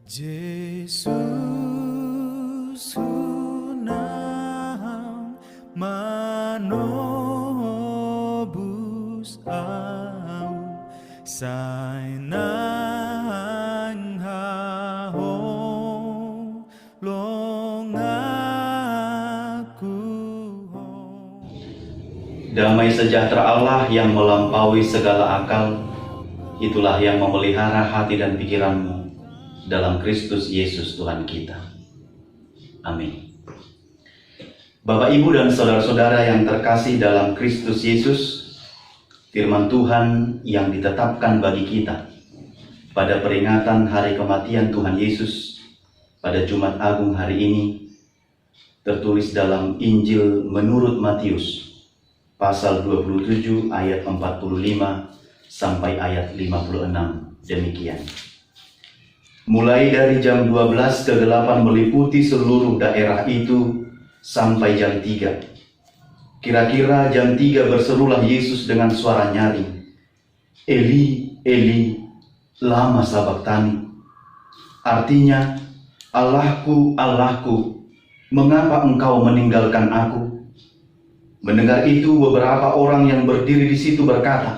Yesus hunang manobus au sai nang hao long aku. Damai sejahtera Allah yang melampaui segala akal, itulah yang memelihara hati dan pikiranmu dalam Kristus Yesus Tuhan kita. Amin. Bapak, Ibu, dan saudara-saudara yang terkasih dalam Kristus Yesus, firman Tuhan yang ditetapkan bagi kita pada peringatan hari kematian Tuhan Yesus pada Jumat Agung hari ini tertulis dalam Injil menurut Matius pasal 27 ayat 45 sampai ayat 56. Demikian. Mulai dari jam 12 kegelapan meliputi seluruh daerah itu sampai jam 3. Kira-kira jam 3 berserulah Yesus dengan suara nyaring, "Eli, Eli, lama sabachthani?" Artinya, "Allahku, Allahku, mengapa engkau meninggalkan aku?" Mendengar itu, beberapa orang yang berdiri di situ berkata,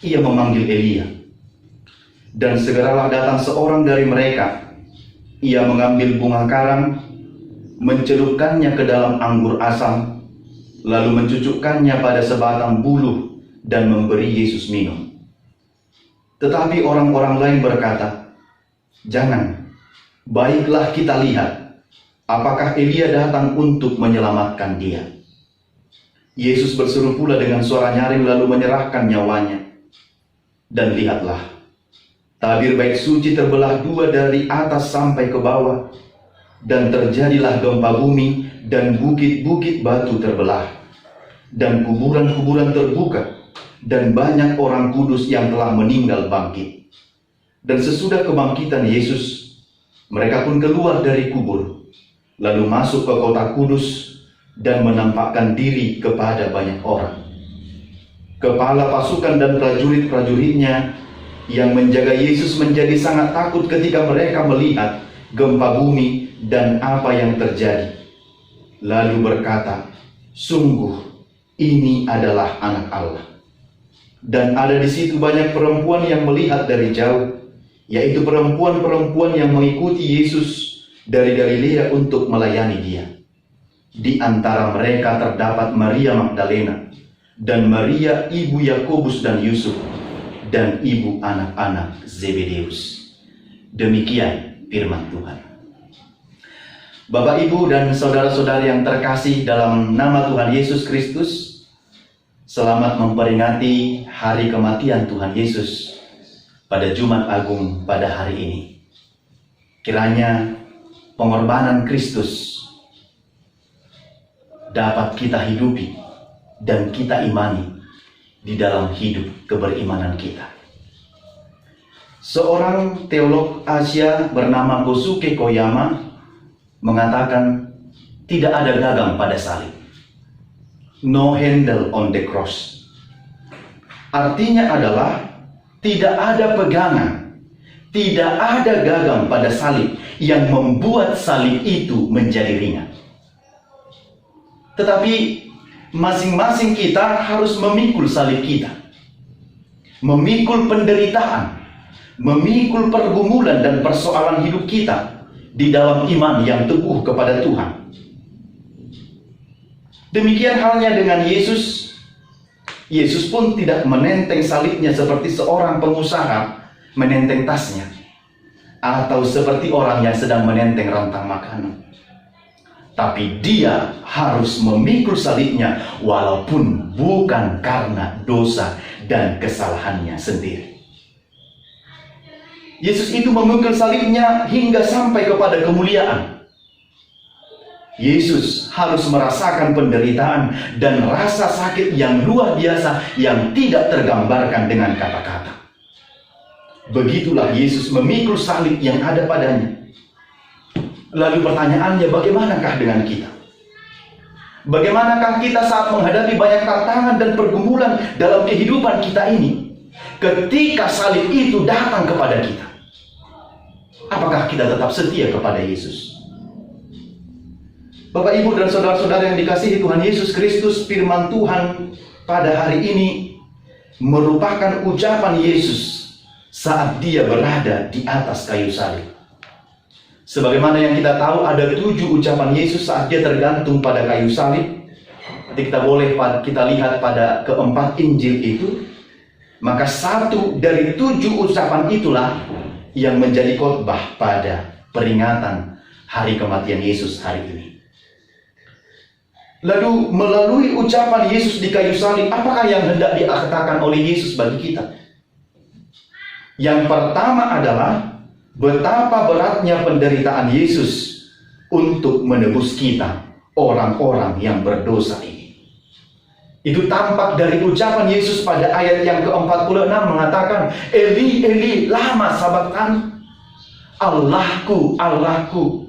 "Ia memanggil Elia." Dan segeralah datang seorang dari mereka. Ia mengambil bunga karang, mencelupkannya ke dalam anggur asam, lalu mencucukkannya pada sebatang buluh dan memberi Yesus minum. Tetapi orang-orang lain berkata, "Jangan, baiklah kita lihat, apakah Elia datang untuk menyelamatkan dia." Yesus berseru pula dengan suara nyaring lalu menyerahkan nyawanya. Dan lihatlah, tabir bait suci terbelah dua dari atas sampai ke bawah, dan terjadilah gempa bumi, dan bukit-bukit batu terbelah, dan kuburan-kuburan terbuka, dan banyak orang kudus yang telah meninggal bangkit. Dan sesudah kebangkitan Yesus, mereka pun keluar dari kubur, lalu masuk ke kota kudus, dan menampakkan diri kepada banyak orang. Kepala pasukan dan prajurit-prajuritnya yang menjaga Yesus menjadi sangat takut ketika mereka melihat gempa bumi dan apa yang terjadi. Lalu berkata, "Sungguh ini adalah Anak Allah." Dan ada di situ banyak perempuan yang melihat dari jauh, yaitu perempuan-perempuan yang mengikuti Yesus dari Galilea untuk melayani Dia. Di antara mereka terdapat Maria Magdalena dan Maria ibu Yakobus dan Yusuf, dan ibu anak-anak Zebedeus. Demikian firman Tuhan. Bapak, Ibu, dan saudara-saudari yang terkasih dalam nama Tuhan Yesus Kristus, selamat memperingati hari kematian Tuhan Yesus pada Jumat Agung pada hari ini. Kiranya pengorbanan Kristus dapat kita hidupi dan kita imani di dalam hidup keberimanan kita. Seorang teolog Asia bernama Kosuke Koyama mengatakan, tidak ada gagang pada salib. No handle on the cross. Artinya adalah tidak ada pegangan, tidak ada gagang pada salib yang membuat salib itu menjadi ringan. Tetapi masing-masing kita harus memikul salib kita, memikul penderitaan, memikul pergumulan dan persoalan hidup kita di dalam iman yang teguh kepada Tuhan. Demikian halnya dengan Yesus. Yesus pun tidak menenteng salibnya seperti seorang pengusaha menenteng tasnya, atau seperti orang yang sedang menenteng rantang makanan. Tapi dia harus memikul salibnya walaupun bukan karena dosa dan kesalahannya sendiri. Yesus itu memikul salibnya hingga sampai kepada kemuliaan. Yesus harus merasakan penderitaan dan rasa sakit yang luar biasa yang tidak tergambarkan dengan kata-kata. Begitulah Yesus memikul salib yang ada padanya. Lalu pertanyaannya, bagaimanakah dengan kita? Bagaimanakah kita saat menghadapi banyak tantangan dan pergumulan dalam kehidupan kita ini? Ketika salib itu datang kepada kita, Apakah kita tetap setia kepada Yesus? Bapak, Ibu, dan saudara-saudara yang dikasihi Tuhan Yesus Kristus, firman Tuhan pada hari ini merupakan ucapan Yesus saat dia berada di atas kayu salib. Sebagaimana yang kita tahu, ada 7 ucapan Yesus saat dia tergantung pada kayu salib. Nanti kita boleh kita lihat pada keempat Injil itu. Maka 1 dari 7 ucapan itulah yang menjadi khotbah pada peringatan hari kematian Yesus hari ini. Lalu melalui ucapan Yesus di kayu salib, apakah yang hendak dikatakan oleh Yesus bagi kita? Yang pertama adalah betapa beratnya penderitaan Yesus untuk menebus kita, orang-orang yang berdosa ini. Itu tampak dari ucapan Yesus pada ayat yang ke-46 mengatakan, Eli, Eli, lama sabachthani? Allahku, Allahku,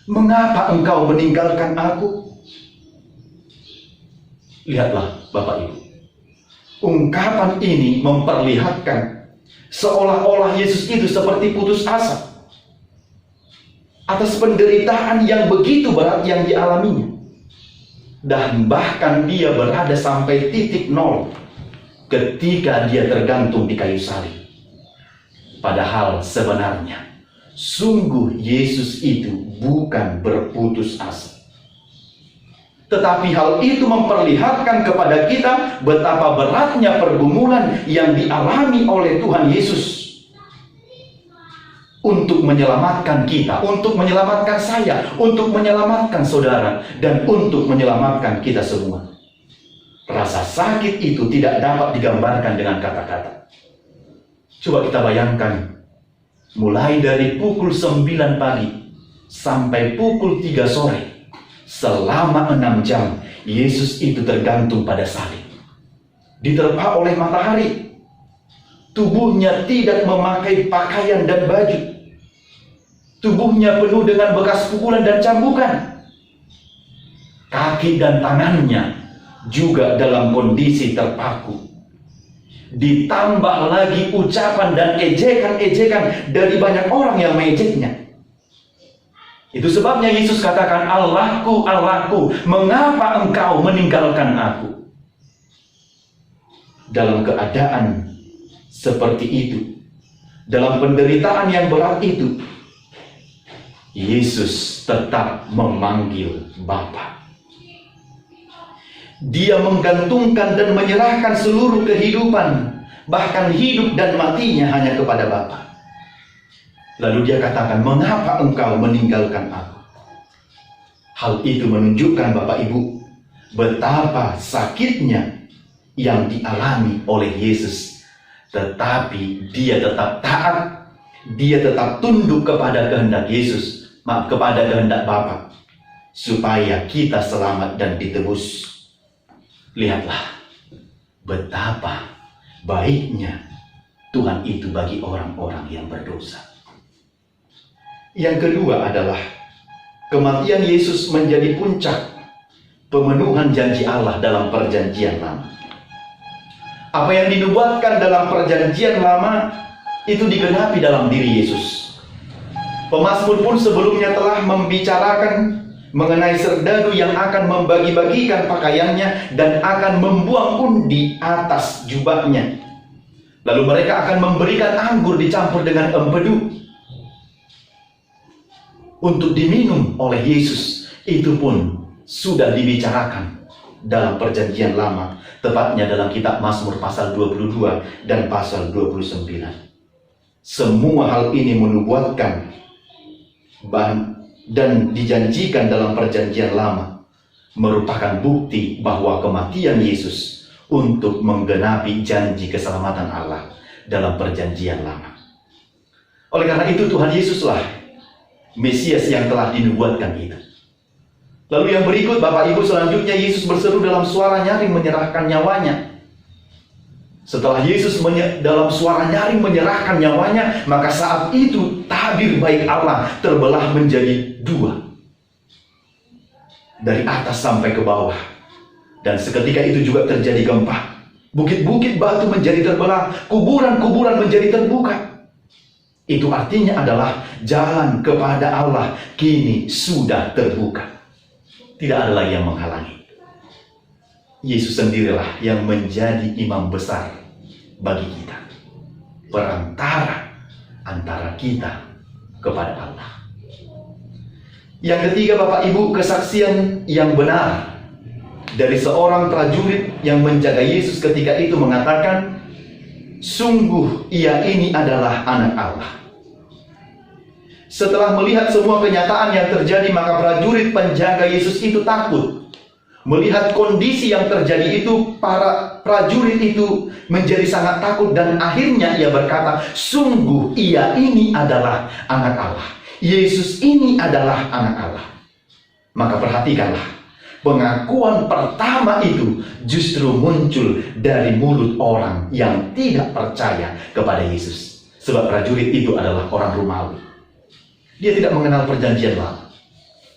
mengapa engkau meninggalkan aku? Lihatlah Bapak Ibu, ungkapan ini memperlihatkan seolah-olah Yesus itu seperti putus asa atas penderitaan yang begitu berat yang dialaminya. Dan bahkan dia berada sampai titik nol ketika dia tergantung di kayu salib. Padahal sebenarnya sungguh Yesus itu bukan berputus asa. Tetapi hal itu memperlihatkan kepada kita betapa beratnya pergumulan yang dialami oleh Tuhan Yesus untuk menyelamatkan kita, untuk menyelamatkan saya, untuk menyelamatkan saudara, dan untuk menyelamatkan kita semua. Rasa sakit itu tidak dapat digambarkan dengan kata-kata. Coba kita bayangkan, mulai dari pukul 9 pagi sampai pukul 3 sore, selama 6 jam, Yesus itu tergantung pada salib. Diterpa oleh matahari. Tubuhnya tidak memakai pakaian dan baju. Tubuhnya penuh dengan bekas pukulan dan cambukan. Kaki dan tangannya juga dalam kondisi terpaku. Ditambah lagi ucapan dan ejekan-ejekan dari banyak orang yang mengejeknya. Itu sebabnya Yesus katakan, Allahku, Allahku, mengapa engkau meninggalkan aku? Dalam keadaan seperti itu, dalam penderitaan yang berat itu, Yesus tetap memanggil Bapa. Dia menggantungkan dan menyerahkan seluruh kehidupan, bahkan hidup dan matinya hanya kepada Bapa. Lalu dia katakan, mengapa engkau meninggalkan aku? Hal itu menunjukkan Bapak Ibu, betapa sakitnya yang dialami oleh Yesus. Tetapi dia tetap taat, dia tetap tunduk kepada kehendak Yesus, kepada kehendak Bapa, supaya kita selamat dan ditebus. Lihatlah betapa baiknya Tuhan itu bagi orang-orang yang berdosa. Yang kedua adalah kematian Yesus menjadi puncak pemenuhan janji Allah dalam perjanjian lama. Apa yang dinubuatkan dalam perjanjian lama itu digenapi dalam diri Yesus. Pemazmur pun sebelumnya telah membicarakan mengenai serdadu yang akan membagi-bagikan pakaiannya dan akan membuang undi atas jubahnya. Lalu mereka akan memberikan anggur dicampur dengan empedu untuk diminum oleh Yesus. Itu pun sudah dibicarakan dalam perjanjian lama, tepatnya dalam kitab Mazmur pasal 22 dan pasal 29. Semua hal ini menubuatkan dan dijanjikan dalam perjanjian lama, merupakan bukti bahwa kematian Yesus untuk menggenapi janji keselamatan Allah dalam perjanjian lama. Oleh karena itu Tuhan Yesuslah Mesias yang telah dinubuatkan itu. Lalu yang berikut Bapak Ibu, selanjutnya Yesus berseru dalam suara nyaring menyerahkan nyawanya. Setelah Yesus dalam suara nyaring menyerahkan nyawanya, maka saat itu tabir baik Allah terbelah menjadi 2. Dari atas sampai ke bawah. Dan seketika itu juga terjadi gempa. Bukit-bukit batu menjadi terbelah, kuburan-kuburan menjadi terbuka. Itu artinya adalah jalan kepada Allah kini sudah terbuka. Tidak ada lagi yang menghalangi. Yesus sendirilah yang menjadi imam besar bagi kita, perantara antara kita kepada Allah. Yang ketiga, Bapak Ibu, kesaksian yang benar dari seorang prajurit yang menjaga Yesus ketika itu mengatakan, sungguh ia ini adalah anak Allah. Setelah melihat semua kenyataan yang terjadi, maka prajurit penjaga Yesus itu takut. Melihat kondisi yang terjadi itu, para prajurit itu menjadi sangat takut dan akhirnya ia berkata, sungguh ia ini adalah anak Allah. Yesus ini adalah anak Allah. Maka perhatikanlah, pengakuan pertama itu justru muncul dari mulut orang yang tidak percaya kepada Yesus. Sebab prajurit itu adalah orang Romawi. Dia tidak mengenal perjanjian lama.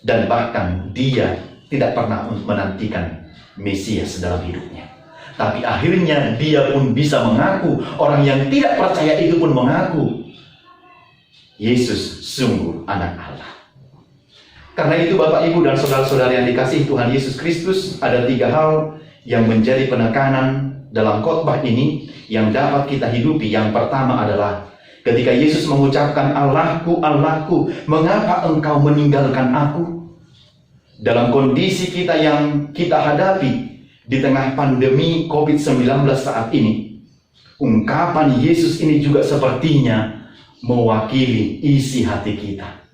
Dan bahkan dia tidak pernah menantikan Mesias dalam hidupnya. Tapi akhirnya dia pun bisa mengaku, orang yang tidak percaya itu pun mengaku, Yesus sungguh anak Allah. Karena itu Bapak, Ibu, dan saudara-saudara yang dikasihi Tuhan Yesus Kristus, ada 3 hal yang menjadi penekanan dalam khotbah ini yang dapat kita hidupi. Yang pertama adalah ketika Yesus mengucapkan, Allahku, Allahku, mengapa engkau meninggalkan aku? Dalam kondisi kita yang kita hadapi di tengah pandemi COVID-19 saat ini, ungkapan Yesus ini juga sepertinya mewakili isi hati kita.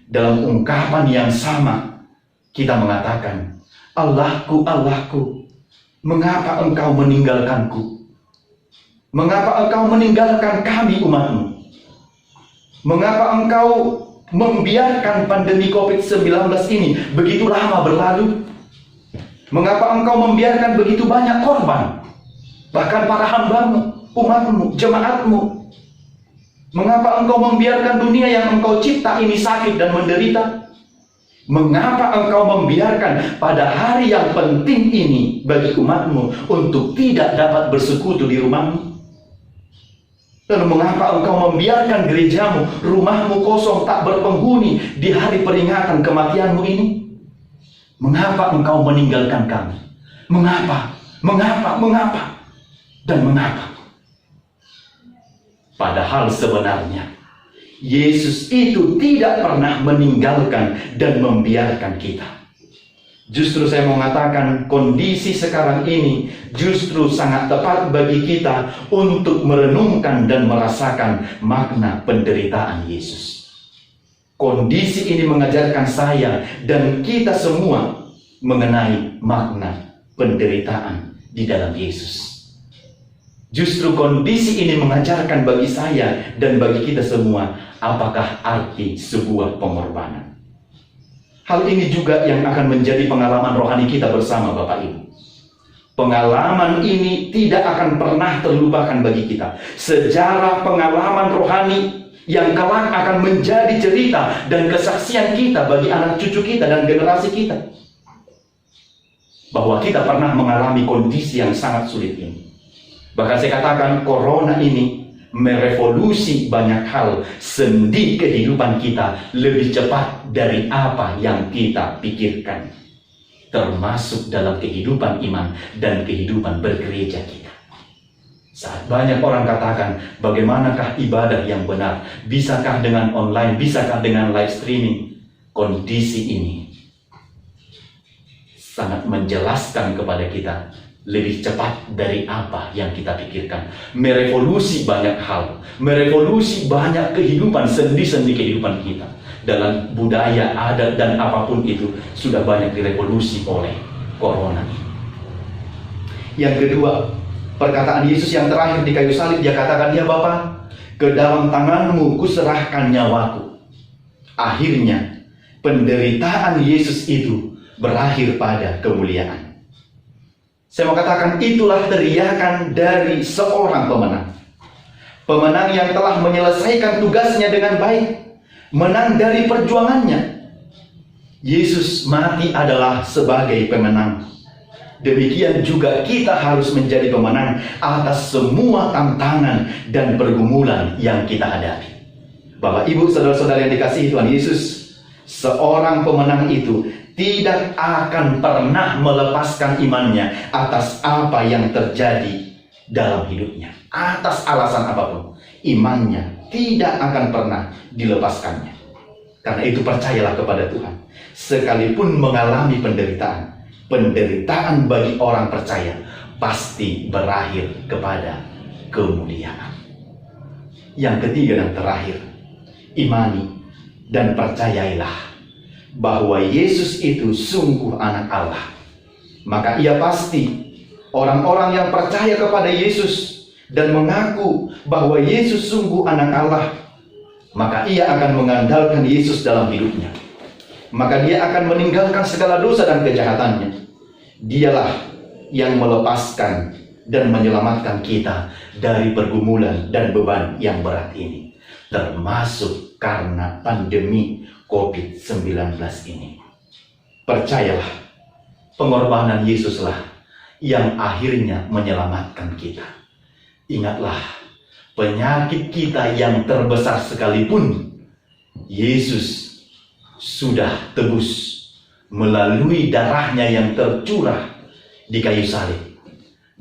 Dalam ungkapan yang sama, kita mengatakan, Allahku, Allahku, mengapa engkau meninggalkanku? Mengapa engkau meninggalkan kami umatmu? Mengapa engkau membiarkan pandemi COVID-19 ini begitu lama berlalu? Mengapa engkau membiarkan begitu banyak korban? Bahkan para hambamu, umatmu, jemaatmu. Mengapa engkau membiarkan dunia yang engkau cipta ini sakit dan menderita? Mengapa engkau membiarkan pada hari yang penting ini bagi umatmu untuk tidak dapat bersekutu di rumahmu? Lalu mengapa engkau membiarkan gerejamu, rumahmu kosong tak berpenghuni di hari peringatan kematianmu ini? Mengapa engkau meninggalkan kami? Mengapa? Mengapa? Mengapa? Dan mengapa? Padahal sebenarnya Yesus itu tidak pernah meninggalkan dan membiarkan kita. Justru saya mau mengatakan kondisi sekarang ini justru sangat tepat bagi kita untuk merenungkan dan merasakan makna penderitaan Yesus. Kondisi ini mengajarkan saya dan kita semua mengenai makna penderitaan di dalam Yesus. Justru kondisi ini mengajarkan bagi saya dan bagi kita semua apakah arti sebuah pengorbanan. Hal ini juga yang akan menjadi pengalaman rohani kita bersama Bapak Ibu. Pengalaman ini tidak akan pernah terlupakan bagi kita. Sejarah pengalaman rohani yang kelak akan menjadi cerita dan kesaksian kita bagi anak cucu kita dan generasi kita. Bahwa kita pernah mengalami kondisi yang sangat sulit ini. Bahkan saya katakan corona ini merevolusi banyak hal sendi kehidupan kita lebih cepat dari apa yang kita pikirkan. Termasuk dalam kehidupan iman dan kehidupan bergereja kita. Saat banyak orang katakan, bagaimanakah ibadah yang benar? Bisakah dengan online? Bisakah dengan live streaming? Kondisi ini sangat menjelaskan kepada kita lebih cepat dari apa yang kita pikirkan. Merevolusi banyak hal, merevolusi banyak kehidupan, sendi-sendi kehidupan kita. Dalam budaya, adat, dan apapun itu sudah banyak direvolusi oleh corona ini. Yang kedua, perkataan Yesus yang terakhir di kayu salib, dia katakan, ya Bapa, ke dalam tanganmu kuserahkan nyawaku. Akhirnya penderitaan Yesus itu berakhir pada kemuliaan. Saya mau katakan itulah teriakan dari seorang pemenang. Pemenang yang telah menyelesaikan tugasnya dengan baik. Menang dari perjuangannya. Yesus mati adalah sebagai pemenang. Demikian juga kita harus menjadi pemenang atas semua tantangan dan pergumulan yang kita hadapi. Bapak, Ibu, saudara-saudara yang dikasihi Tuhan Yesus, seorang pemenang itu tidak akan pernah melepaskan imannya atas apa yang terjadi dalam hidupnya. Atas alasan apapun, imannya tidak akan pernah dilepaskannya. Karena itu percayalah kepada Tuhan. Sekalipun mengalami penderitaan, penderitaan bagi orang percaya pasti berakhir kepada kemuliaan. Yang ketiga dan terakhir, imani dan percayailah bahwa Yesus itu sungguh anak Allah. Maka ia pasti, orang-orang yang percaya kepada Yesus dan mengaku bahwa Yesus sungguh anak Allah, maka ia akan mengandalkan Yesus dalam hidupnya. Maka dia akan meninggalkan segala dosa dan kejahatannya. Dialah yang melepaskan dan menyelamatkan kita dari pergumulan dan beban yang berat ini, termasuk karena pandemi COVID-19 ini. Percayalah, pengorbanan Yesuslah yang akhirnya menyelamatkan kita. Ingatlah, penyakit kita yang terbesar sekalipun, Yesus sudah tebus melalui darahnya yang tercurah di kayu salib.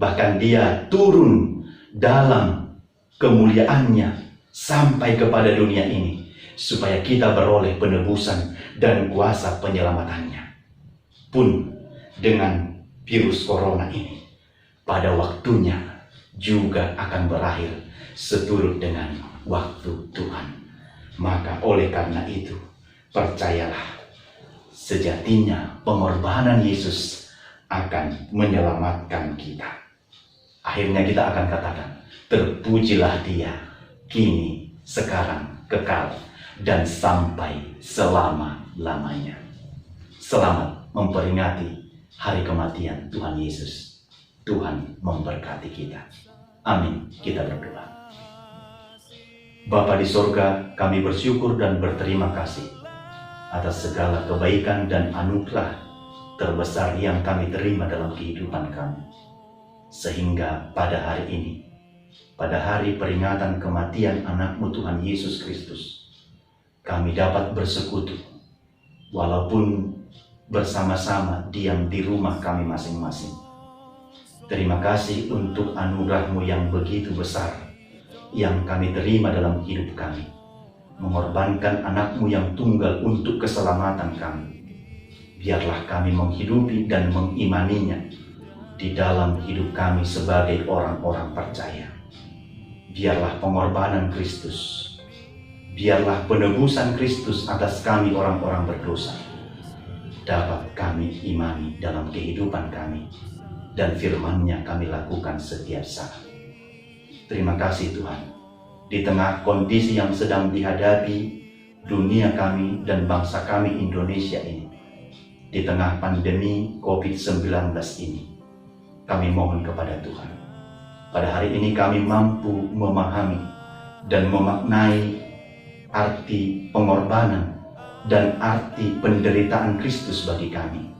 Bahkan dia turun dalam kemuliaannya sampai kepada dunia ini, supaya kita beroleh penebusan dan kuasa penyelamatannya. Pun dengan virus corona ini, pada waktunya juga akan berakhir seturut dengan waktu Tuhan. Maka oleh karena itu, percayalah, sejatinya pengorbanan Yesus akan menyelamatkan kita. Akhirnya kita akan katakan, terpujilah Dia, kini, sekarang, kekal, dan sampai selama-lamanya. Selamat memperingati hari kematian Tuhan Yesus. Tuhan memberkati kita. Amin. Kita berdoa. Bapa di sorga, kami bersyukur dan berterima kasih atas segala kebaikan dan anugerah terbesar yang kami terima dalam kehidupan kami. Sehingga pada hari ini, pada hari peringatan kematian anak-Mu Tuhan Yesus Kristus, kami dapat bersekutu, walaupun bersama-sama diam di rumah kami masing-masing. Terima kasih untuk anugerah-Mu yang begitu besar, yang kami terima dalam hidup kami, mengorbankan anak-Mu yang tunggal untuk keselamatan kami. Biarlah kami menghidupi dan mengimaninya di dalam hidup kami sebagai orang-orang percaya. Biarlah pengorbanan Kristus, biarlah penebusan Kristus atas kami orang-orang berdosa dapat kami imani dalam kehidupan kami, dan firman-Nya kami lakukan setiap saat. Terima kasih Tuhan, di tengah kondisi yang sedang dihadapi dunia kami dan bangsa kami Indonesia ini, di tengah pandemi COVID-19 ini, kami mohon kepada Tuhan, pada hari ini kami mampu memahami dan memaknai arti pengorbanan dan arti penderitaan Kristus bagi kami.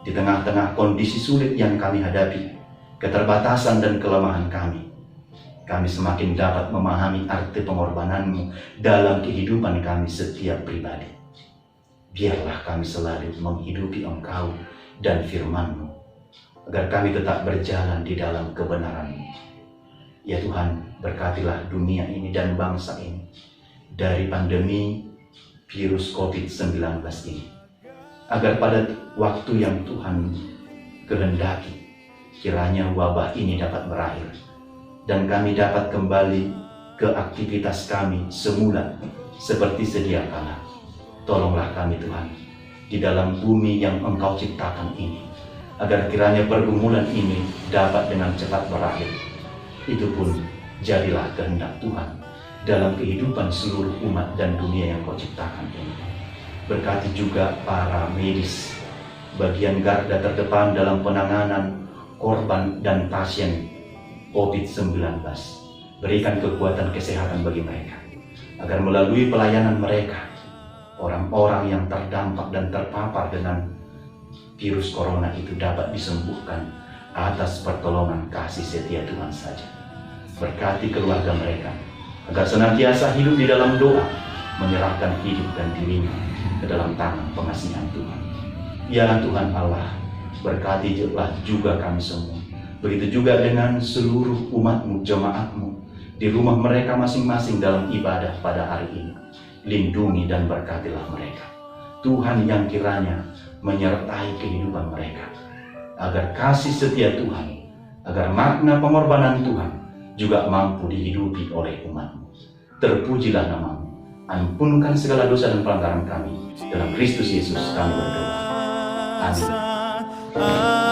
Di tengah-tengah kondisi sulit yang kami hadapi, keterbatasan dan kelemahan kami semakin dapat memahami arti pengorbanan-Mu dalam kehidupan kami setiap pribadi. Biarlah kami selalu menghidupi Engkau dan firman-Mu, agar kami tetap berjalan di dalam kebenaran-Mu. Ya Tuhan, berkatilah dunia ini dan bangsa ini dari pandemi virus COVID-19 ini, agar pada waktu yang Tuhan kehendaki, kiranya wabah ini dapat berakhir dan kami dapat kembali ke aktivitas kami semula seperti sedia kala. Tolonglah kami Tuhan, di dalam bumi yang Engkau ciptakan ini, agar kiranya pergumulan ini dapat dengan cepat berakhir. Itu pun jadilah kehendak Tuhan dalam kehidupan seluruh umat dan dunia yang Kau ciptakan ini. Berkati juga para medis, bagian garda terdepan dalam penanganan korban dan pasien COVID-19. Berikan kekuatan kesehatan bagi mereka, agar melalui pelayanan mereka, orang-orang yang terdampak dan terpapar dengan virus corona itu dapat disembuhkan atas pertolongan kasih setia Tuhan saja. Berkati keluarga mereka, agar senantiasa hidup di dalam doa, menyerahkan hidup dan dirinya ke dalam tangan pengasihan Tuhan. Ya Tuhan Allah, berkatilah juga kami semua. Begitu juga dengan seluruh umat-Mu, jemaat-Mu, di rumah mereka masing-masing dalam ibadah pada hari ini. Lindungi dan berkatilah mereka. Tuhan yang kiranya menyertai kehidupan mereka, agar kasih setia Tuhan, agar makna pengorbanan Tuhan juga mampu dihidupi oleh umat-Mu. Terpujilah nama-Mu. Ampunkan segala dosa dan pelanggaran kami. Dalam Kristus Yesus kami berdoa. Amin.